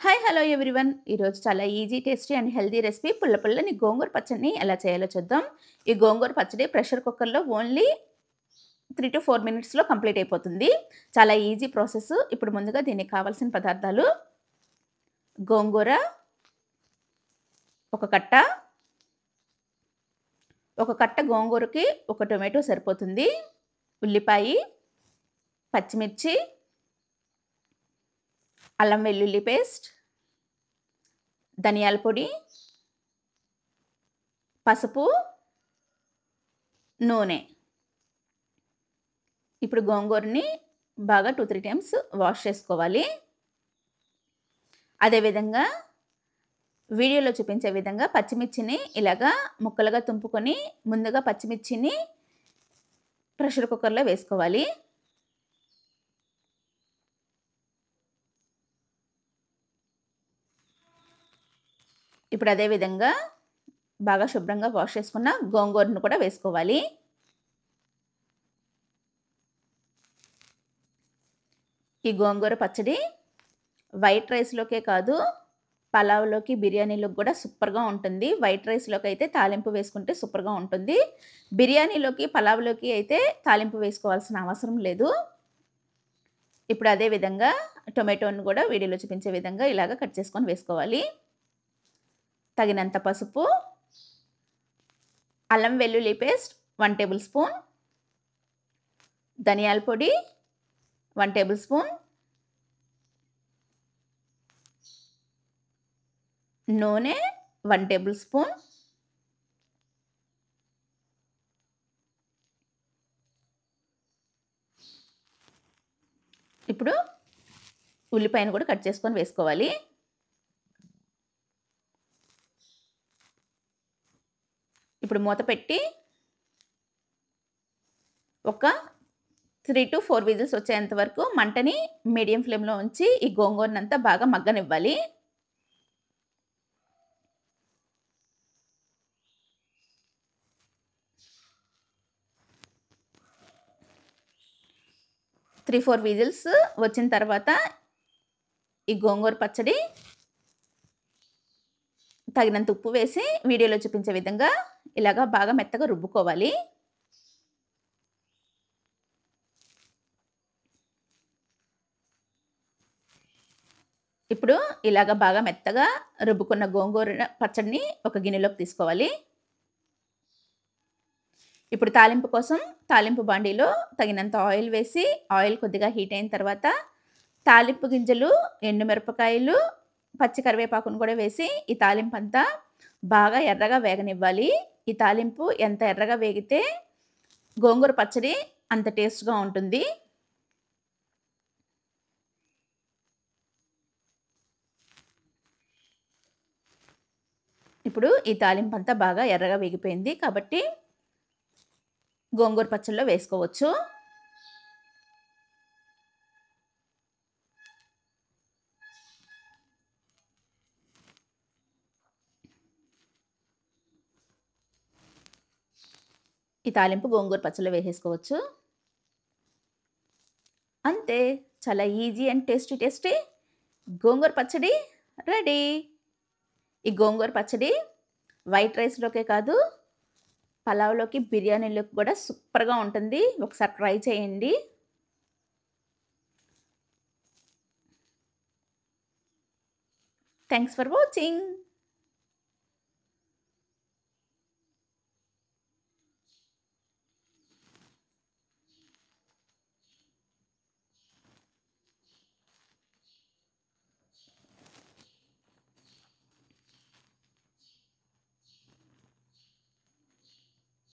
Hi hello everyone. ఈరోజు చాలా easy, tasty and healthy recipe పుల్లపుల్లని గోంగూర పచ్చడిని ఎలా చేయాలో చూద్దాం. ఈ గోంగూర పచ్చడి ప్రెషర్ కుక్కర్‌లో ఓన్లీ 3-4 మినిట్స్‌లో కంప్లీట్ అయిపోతుంది. చాలా ఈజీ ప్రాసెస్. ఇప్పుడు ముందుగా దీనికి కావాల్సిన పదార్థాలు: గోంగూర ఒక కట్ట, ఒక కట్ట గోంగూరకి ఒక టొమాటో సరిపోతుంది. ఉల్లిపాయి, పచ్చిమిర్చి, అల్లం వెల్లుల్లి పేస్ట్, ధనియాల పొడి, పసుపు, నూనె. ఇప్పుడు గోంగూరని బాగా 2-3 టైమ్స్ వాష్ చేసుకోవాలి. అదేవిధంగా వీడియోలో చూపించే విధంగా పచ్చిమిర్చిని ఇలాగా ముక్కలుగా తుంపుకొని ముందుగా పచ్చిమిర్చిని ప్రెషర్ కుక్కర్‌లో వేసుకోవాలి. ఇప్పుడు అదే విధంగా బాగా శుభ్రంగా వాష్ చేసుకున్న గోంగూరను కూడా వేసుకోవాలి. ఈ గోంగూర పచ్చడి వైట్ రైస్‌లోకే కాదు, పలావ్‌లోకి, బిర్యానీలోకి కూడా సూపర్‌గా ఉంటుంది. వైట్ రైస్‌లోకి అయితే తాలింపు వేసుకుంటే సూపర్‌గా ఉంటుంది. బిర్యానీలోకి, పలావ్‌లోకి అయితే తాలింపు వేసుకోవాల్సిన అవసరం లేదు. ఇప్పుడు అదే విధంగా టొమాటోను కూడా వీడియోలో చూపించే విధంగా ఇలాగ కట్ చేసుకొని వేసుకోవాలి. తగినంత పసుపు, అల్లం వెల్లుల్లి పేస్ట్ 1 టేబుల్ స్పూన్, ధనియాల పొడి 1 టేబుల్ స్పూన్, నూనె 1 టేబుల్ స్పూన్, ఇప్పుడు ఉల్లిపాయను కూడా కట్ చేసుకొని వేసుకోవాలి. ఇప్పుడు మూత పెట్టి ఒక 3-4 విజిల్స్ వచ్చేంత వరకు మంటని మీడియం ఫ్లేమ్‌లో ఉంచి ఈ గోంగూరనంతా బాగా మగ్గనివ్వాలి. త్రీ 4 విజిల్స్ వచ్చిన తర్వాత ఈ గోంగూర పచ్చడి తగినంత ఉప్పు వేసి వీడియోలో చూపించే విధంగా ఇలాగా బాగా మెత్తగా రుబ్బుకోవాలి. ఇప్పుడు ఇలాగ బాగా మెత్తగా రుబ్బుకున్న గోంగూర పచ్చడిని ఒక గిన్నెలోకి తీసుకోవాలి. ఇప్పుడు తాలింపు కోసం తాలింపు బాండీలో తగినంత ఆయిల్ వేసి, ఆయిల్ కొద్దిగా హీట్ అయిన తర్వాత తాలింపు గింజలు, ఎండుమిరపకాయలు, పచ్చి కరివేపాకును కూడా వేసి ఈ తాలింపంతా బాగా ఎర్రగా వేగనివ్వాలి. ఈ తాలింపు ఎంత ఎర్రగా వేగితే గోంగూర పచ్చడి అంత టేస్ట్‌గా ఉంటుంది. ఇప్పుడు ఈ తాలింపంతా బాగా ఎర్రగా వేగిపోయింది కాబట్టి గోంగూర పచ్చడిలో వేసుకోవచ్చు. ఈ తాలింపు గోంగూర పచ్చడిలో వేసేసుకోవచ్చు. అంతే. చాలా ఈజీ అండ్ టేస్టీ గోంగూర పచ్చడి రెడీ. ఈ గోంగూర పచ్చడి వైట్ రైస్‌లోకే కాదు, పలావ్‌లోకి, బిర్యానీలోకి కూడా సూపర్‌గా ఉంటుంది. ఒకసారి ట్రై చేయండి. Thanks for watching.